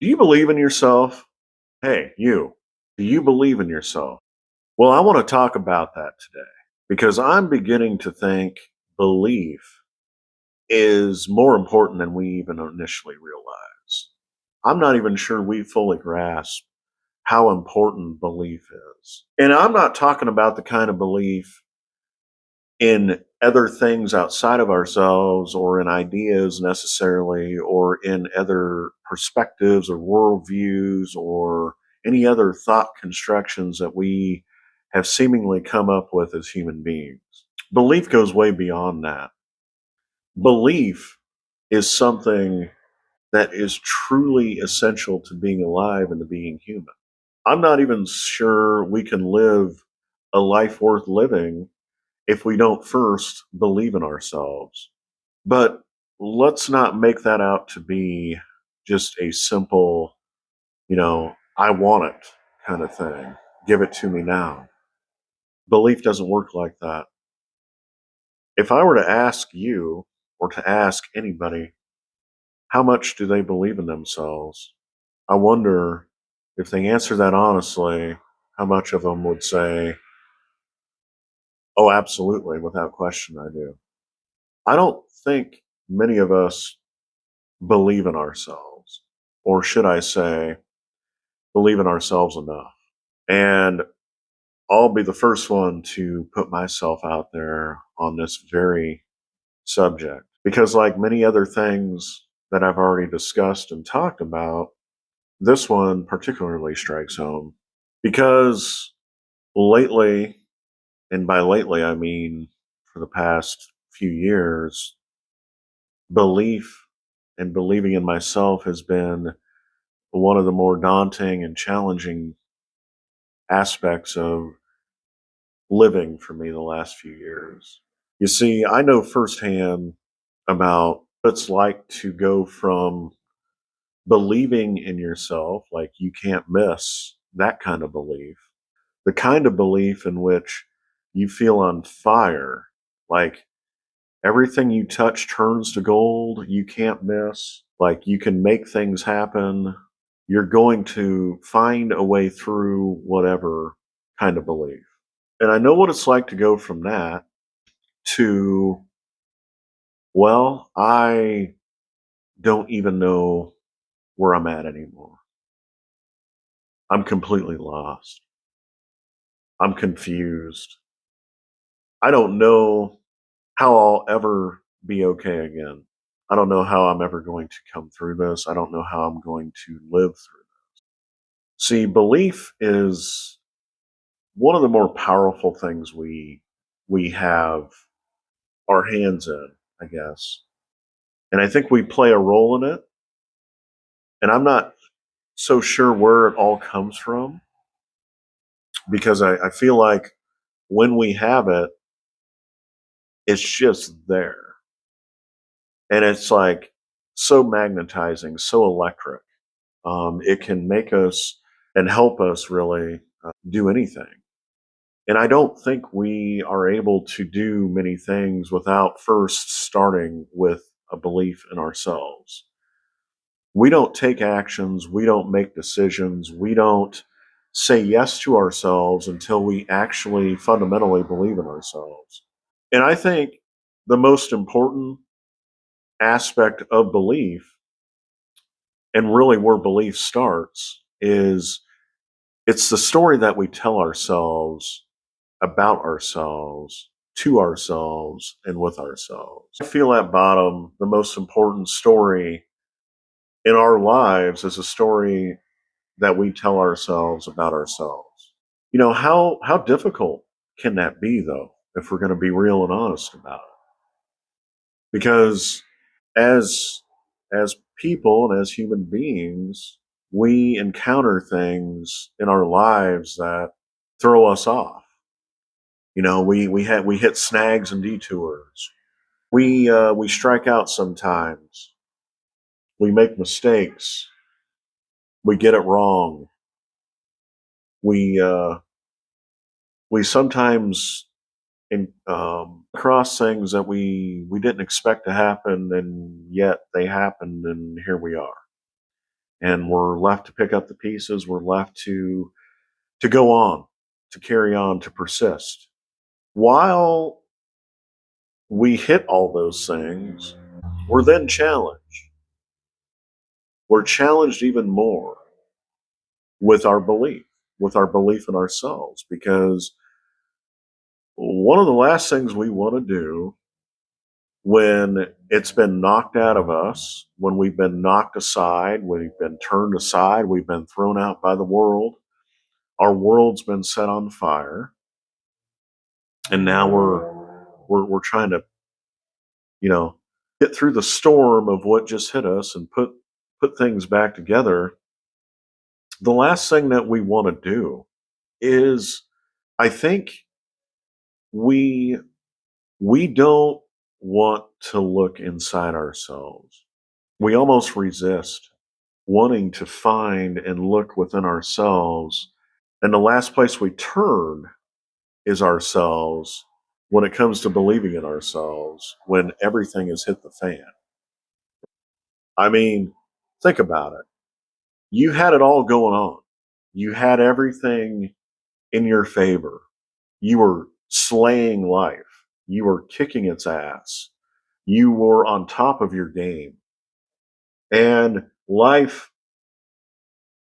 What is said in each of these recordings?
Do you believe in yourself? Hey, you. Do you believe in yourself? Well, I want to talk about that today because I'm beginning to think belief is more important than we even initially realize. I'm not even sure we fully grasp how important belief is. And I'm not talking about the kind of belief in other things outside of ourselves or in ideas necessarily or in other perspectives or worldviews or any other thought constructions that we have seemingly come up with as human beings. Belief goes way beyond that. Belief is something that is truly essential to being alive and to being human. I'm not even sure we can live a life worth living if we don't first believe in ourselves. But let's not make that out to be just a simple, I want it kind of thing. Give it to me now. Belief doesn't work like that. If I were to ask you or to ask anybody, how much do they believe in themselves? I wonder if they answer that honestly, how much of them would say, oh, absolutely, without question, I do. I don't think many of us believe in ourselves, or should I say, believe in ourselves enough. And I'll be the first one to put myself out there on this very subject because, like many other things that I've already discussed and talked about, this one particularly strikes home because lately, and by lately I mean for the past few years, belief and believing in myself has been one of the more daunting and challenging aspects of living for me the last few years. You see, I know firsthand about what it's like to go from believing in yourself, like you can't miss that kind of belief, the kind of belief in which you feel on fire, like everything you touch turns to gold, you can't miss, like you can make things happen, you're going to find a way through whatever kind of belief. And I know what it's like to go from that to, well, I don't even know where I'm at anymore. I'm completely lost. I'm confused. I don't know how I'll ever be okay again. I don't know how I'm ever going to come through this. I don't know how I'm going to live through. See, belief is one of the more powerful things we have our hands in, I guess. And I think we play a role in it. And I'm not so sure where it all comes from because I feel like when we have it, it's just there. And it's like so magnetizing, so electric. It can make us and help us really do anything. And I don't think we are able to do many things without first starting with a belief in ourselves. We don't take actions, we don't make decisions, we don't say yes to ourselves until we actually fundamentally believe in ourselves. And I think the most important aspect of belief, and really where belief starts, is it's the story that we tell ourselves about ourselves, to ourselves, and with ourselves. I feel at bottom, the most important story in our lives is a story that we tell ourselves about ourselves. How difficult can that be though, if we're going to be real and honest about it? Because as as people and as human beings, we encounter things in our lives that throw us off. We hit snags and detours. We strike out sometimes. We make mistakes. We get it wrong. We we sometimes cross things that we didn't expect to happen, and yet they happened, and here we are. and we're left to pick up the pieces. We're left to go on, to carry on, to persist. While we hit all those things, we're then challenged. We're challenged even more with our belief in ourselves, because one of the last things we want to do when it's been knocked out of us, when we've been knocked aside, we've been turned aside, we've been thrown out by the world, our world's been set on fire, and now we're trying to, you know, get through the storm of what just hit us and put things back together. The last thing that we want to do is, I think, we we don't want to look inside ourselves. We almost resist wanting to find and look within ourselves. And the last place we turn is ourselves when it comes to believing in ourselves, when everything has hit the fan. I mean, think about it. You had it all going on, you had everything in your favor. You were slaying life, you were kicking its ass, you were on top of your game, and life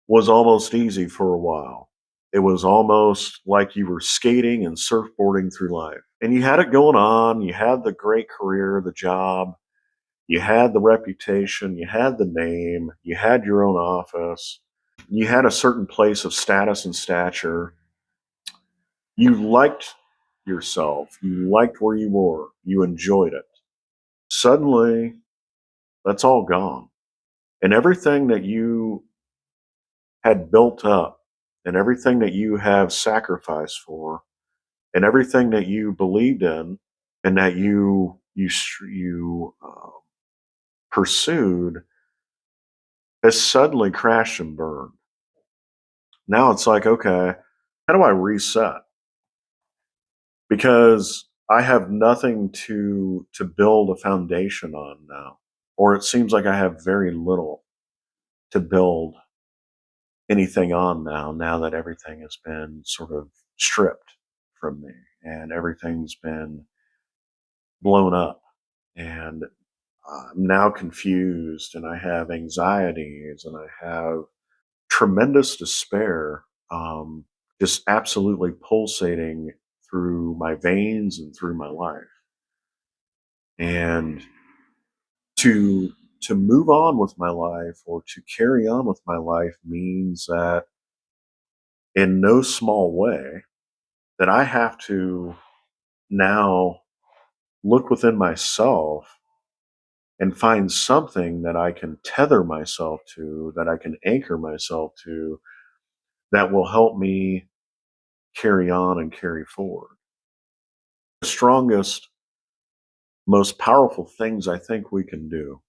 was almost easy for a while. It was almost like you were skating and surfboarding through life. And you had it going on. You had the great career, the job, you had the reputation, you had the name, you had your own office, you had a certain place of status and stature. You liked yourself, you liked where you were, you enjoyed it. Suddenly, that's all gone. And everything that you had built up, and everything that you have sacrificed for, and everything that you believed in, and that you pursued, has suddenly crashed and burned. Now it's like, okay, how do I reset? Because I have nothing to build a foundation on now, or it seems like I have very little to build anything on now. Now that everything has been sort of stripped from me, and everything's been blown up, and I'm now confused, and I have anxieties, and I have tremendous despair, just absolutely pulsating through my veins and through my life. And to to move on with my life, or to carry on with my life, means that in no small way that I have to now look within myself and find something that I can tether myself to, that I can anchor myself to, that will help me carry on and carry forward. The strongest, most powerful things I think we can do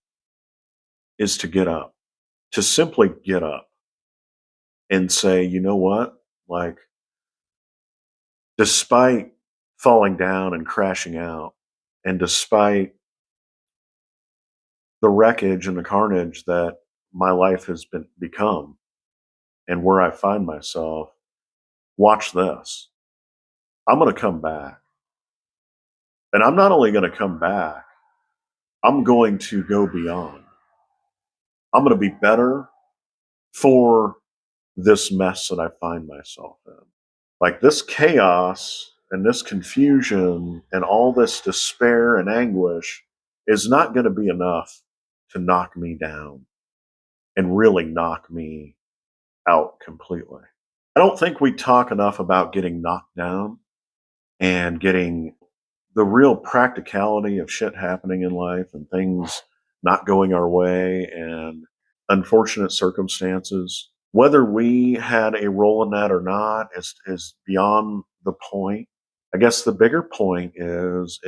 is to get up, to simply get up and say, you know what? Like, despite falling down and crashing out, and despite the wreckage and the carnage that my life has become, and where I find myself, watch this. I'm going to come back. And I'm not only going to come back, I'm going to go beyond. I'm going to be better for this mess that I find myself in. Like, this chaos and this confusion and all this despair and anguish is not going to be enough to knock me down and really knock me out completely. I don't think we talk enough about getting knocked down and getting the real practicality of shit happening in life, and things not going our way, and unfortunate circumstances. Whether we had a role in that or not is beyond the point. I guess the bigger point is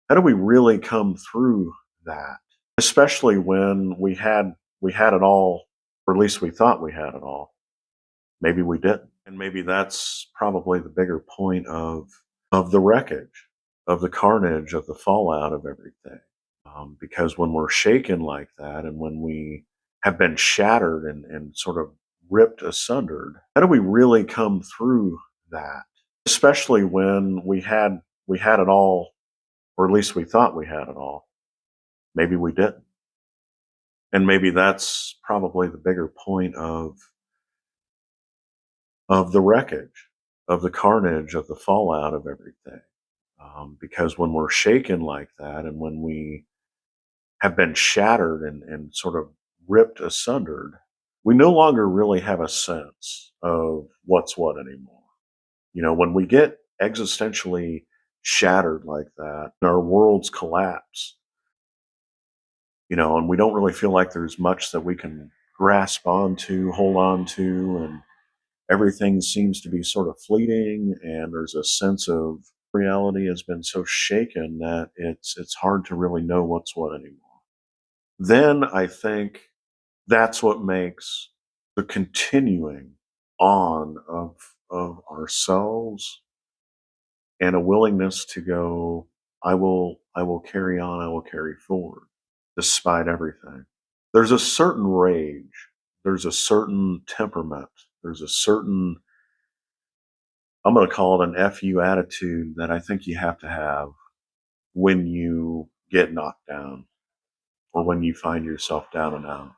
how do we really come through that? Especially when we had it all, or at least we thought we had it all. Maybe we didn't. And maybe that's probably the bigger point of the wreckage, of the carnage, of the fallout of everything. Because when we're shaken like that, and when we have been shattered and sort of ripped asunder. How do we really come through that? Especially when we had it all, or at least we thought we had it all. Maybe we didn't. And maybe that's probably the bigger point of the wreckage, of the carnage, of the fallout of everything. Because when we're shaken like that, and when we have been shattered and sort of ripped asunder, we no longer really have a sense of what's what anymore. When we get existentially shattered like that, our worlds collapse, and we don't really feel like there's much that we can grasp onto, hold on to, and everything seems to be sort of fleeting, and there's a sense of reality has been so shaken that it's hard to really know what's what anymore. Then I think that's what makes the continuing on of ourselves, and a willingness to go, I will carry on, I will carry forward despite everything. There's a certain rage, there's a certain temperament, there's a certain, I'm going to call it an FU attitude, that I think you have to have when you get knocked down, or when you find yourself down and out.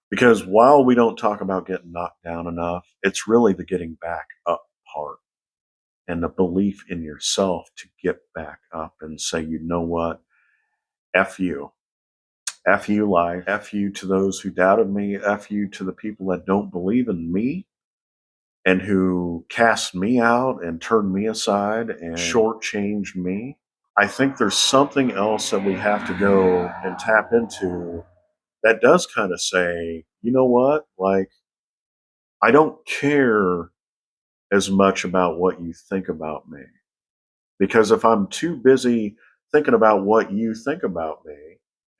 Because while we don't talk about getting knocked down enough, it's really the getting back up part, and the belief in yourself to get back up and say, you know what? F you. F you life. F you to those who doubted me. F you to the people that don't believe in me and who cast me out and turned me aside and shortchanged me. I think there's something else that we have to go and tap into that does kind of say, you know what? Like, I don't care as much about what you think about me. Because if I'm too busy thinking about what you think about me,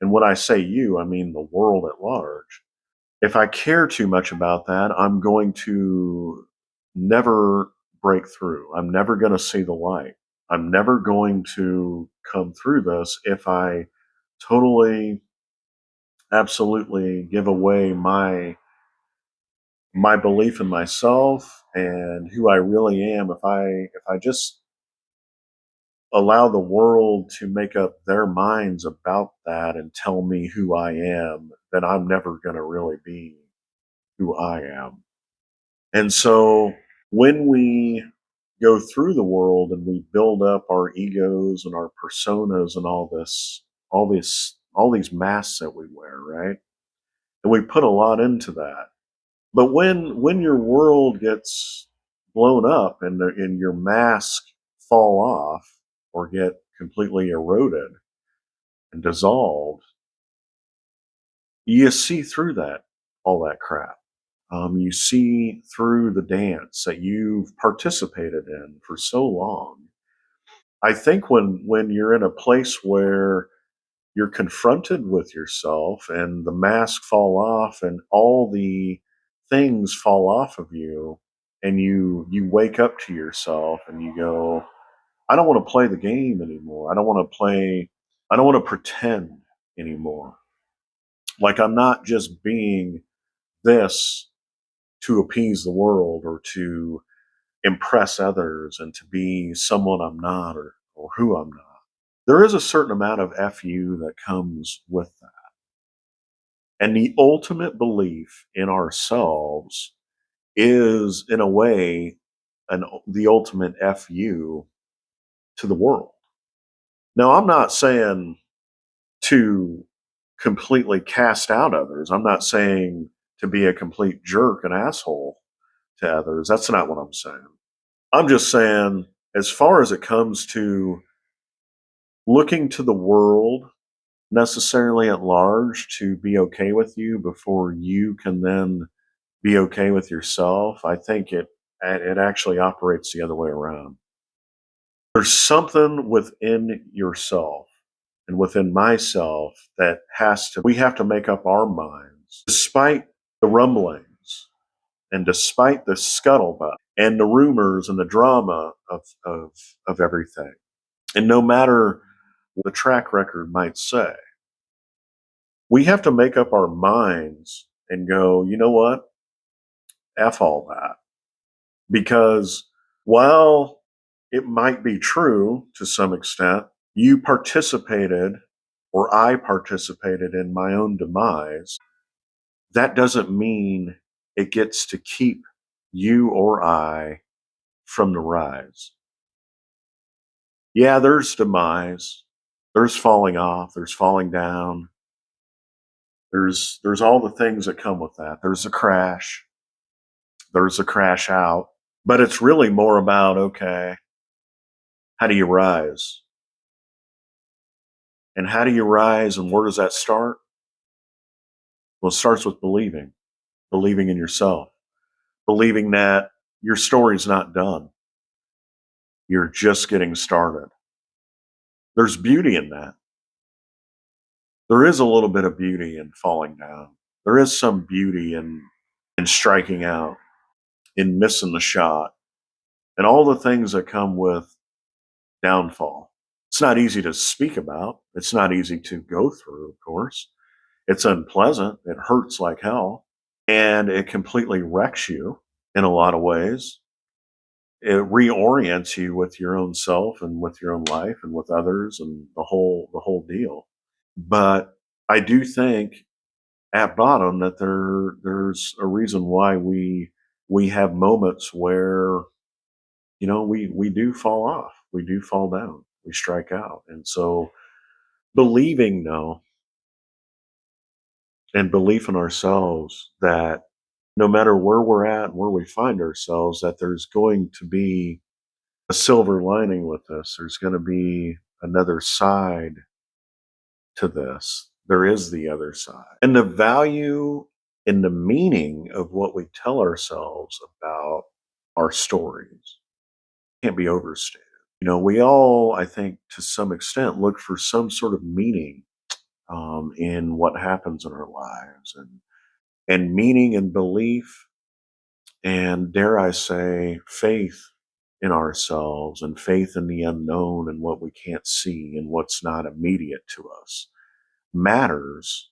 and when I say you, I mean the world at large, if I care too much about that, I'm going to never break through. I'm never going to see the light. I'm never going to come through this if I totally, absolutely give away my belief in myself and who I really am. If I just allow the world to make up their minds about that and tell me who I am, then I'm never going to really be who I am. And so when we go through the world and we build up our egos and our personas and all these masks that we wear, right? And we put a lot into that. But when your world gets blown up and your mask fall off or get completely eroded and dissolved, you see through all that crap. You see through the dance that you've participated in for so long. I think when you're in a place where you're confronted with yourself and the mask fall off and all the things fall off of you, and you wake up to yourself and you go, I don't want to play the game anymore. I don't want to pretend anymore. Like, I'm not just being this to appease the world or to impress others and to be someone I'm not, or who I'm not. There is a certain amount of FU that comes with that. And the ultimate belief in ourselves is, in a way, the ultimate FU to the world. Now, I'm not saying to completely cast out others. I'm not saying to be a complete jerk and asshole to others. That's not what I'm saying. I'm just saying, as far as it comes to looking to the world necessarily at large to be okay with you before you can then be okay with yourself, I think it actually operates the other way around. There's something within yourself and within myself that we have to make up our minds, despite the rumblings and despite the scuttlebutt and the rumors and the drama of everything. And no matter what the track record might say, we have to make up our minds and go, you know what? F all that. Because while it might be true to some extent, you participated or I participated in my own demise. That doesn't mean it gets to keep you or I from the rise. Yeah, there's demise, there's falling off, there's falling down, there's all the things that come with that. There's a crash out, but it's really more about, okay, how do you rise? And how do you rise and where does that start? Well, it starts with believing in yourself, believing that your story's not done. You're just getting started. There's beauty in that. There is a little bit of beauty in falling down. There is some beauty in striking out, in missing the shot, and all the things that come with downfall. It's not easy to speak about. It's not easy to go through, of course. It's unpleasant. It hurts like hell. And it completely wrecks you in a lot of ways. It reorients you with your own self and with your own life and with others and the whole deal. But I do think at bottom that there's a reason why we have moments where we do fall off, we do fall down, we strike out. And so believing though, and belief in ourselves that no matter where we're at and where we find ourselves, that there's going to be a silver lining with this. There's going to be another side to this. There is the other side. And the value and the meaning of what we tell ourselves about our stories can't be overstated. We all, I think, to some extent, look for some sort of meaning in what happens in our lives, and meaning and belief, and dare I say, faith in ourselves and faith in the unknown and what we can't see and what's not immediate to us matters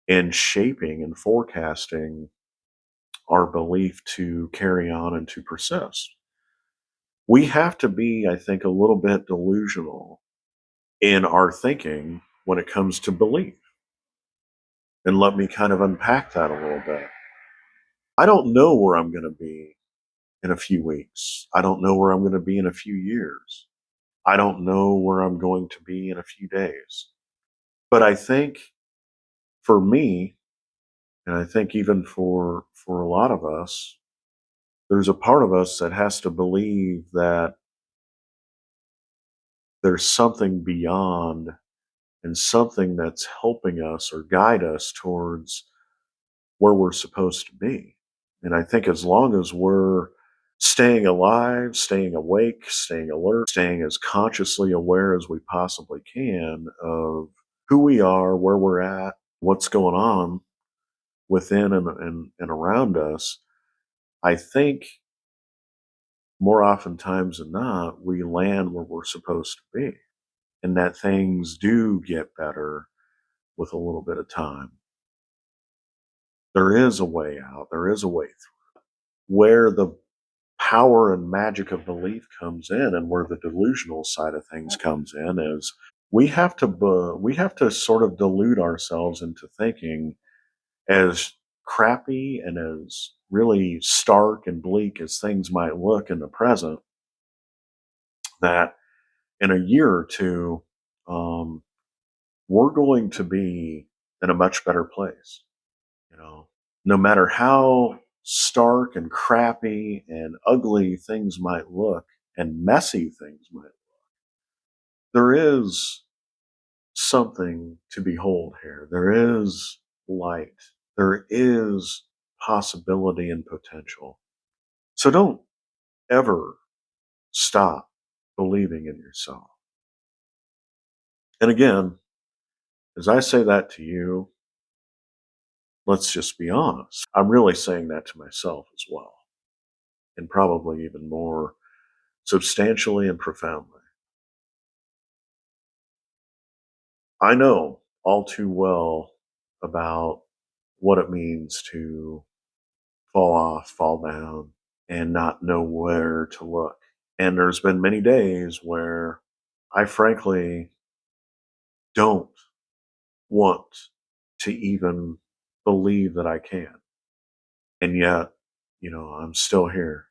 in shaping and forecasting our belief to carry on and to persist. We have to be, I think, a little bit delusional in our thinking when it comes to belief. And let me kind of unpack that a little bit. I don't know where I'm going to be in a few weeks. I don't know where I'm going to be in a few years. I don't know where I'm going to be in a few days. But I think for me, and I think even for a lot of us, there's a part of us that has to believe that there's something beyond and something that's helping us or guide us towards where we're supposed to be. And I think as long as we're staying alive, staying awake, staying alert, staying as consciously aware as we possibly can of who we are, where we're at, what's going on within and around us, I think more oftentimes than not, we land where we're supposed to be, and that things do get better with a little bit of time. There is a way out, there is a way through. Where the power and magic of belief comes in and where the delusional side of things comes in is we have to sort of delude ourselves into thinking, as crappy and as really stark and bleak as things might look in the present, that in a year or two, um, we're going to be in a much better place. You know, no matter how stark and crappy and ugly things might look and messy things might look, there is something to behold here. There is light. There is possibility and potential. So don't ever stop believing in yourself. And again, as I say that to you, let's just be honest. I'm really saying that to myself as well, and probably even more substantially and profoundly. I know all too well about what it means to fall off, fall down, and not know where to look. And there's been many days where I frankly don't want to even believe that I can. And yet, I'm still here.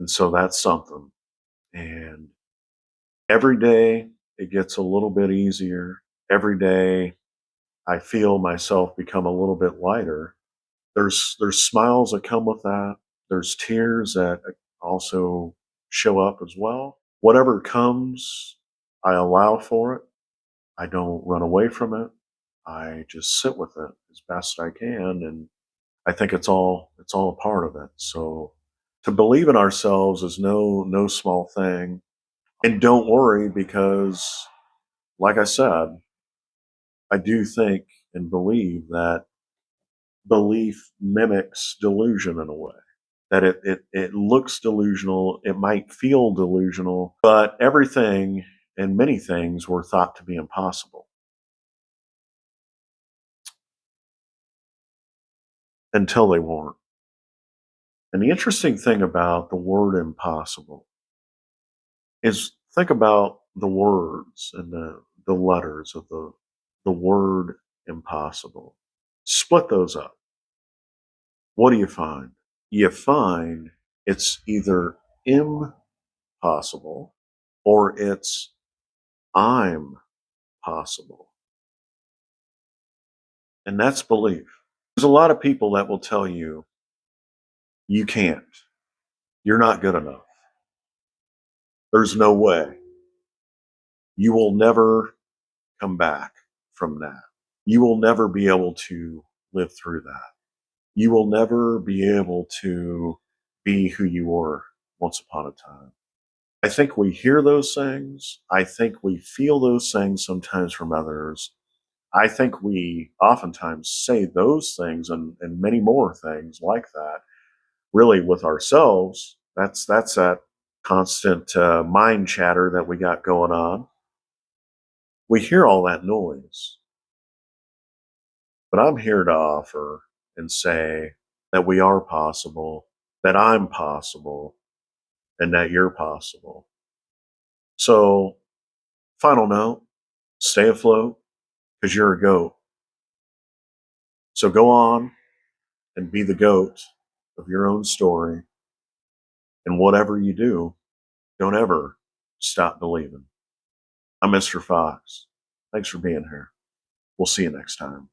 And so that's something. And every day it gets a little bit easier. Every day I feel myself become a little bit lighter. There's smiles that come with that. There's tears that also show up as well. Whatever comes, I allow for it. I don't run away from it. I just sit with it as best I can, and I think it's all a part of it. So to believe in ourselves is no small thing. And don't worry, because like I said, I do think and believe that belief mimics delusion in a way. That it looks delusional, it might feel delusional, but everything and many things were thought to be impossible until they weren't. And the interesting thing about the word impossible is, think about the words and the letters of the word impossible. Split those up. What do you find? You find it's either impossible or it's I'm possible. And that's belief. There's a lot of people that will tell you, you can't, you're not good enough, there's no way, you will never come back from that, you will never be able to live through that, you will never be able to be who you were once upon a time. I think we hear those things. I think we feel those things sometimes from others. I think we oftentimes say those things and many more things like that, really, with ourselves. That's that constant mind chatter that we got going on. We hear all that noise, but I'm here to offer and say that we are possible, that I'm possible, and that you're possible. So, final note, stay afloat because you're a goat. So go on and be the goat of your own story. And whatever you do, don't ever stop believing. I'm Mr. Fox. Thanks for being here. We'll see you next time.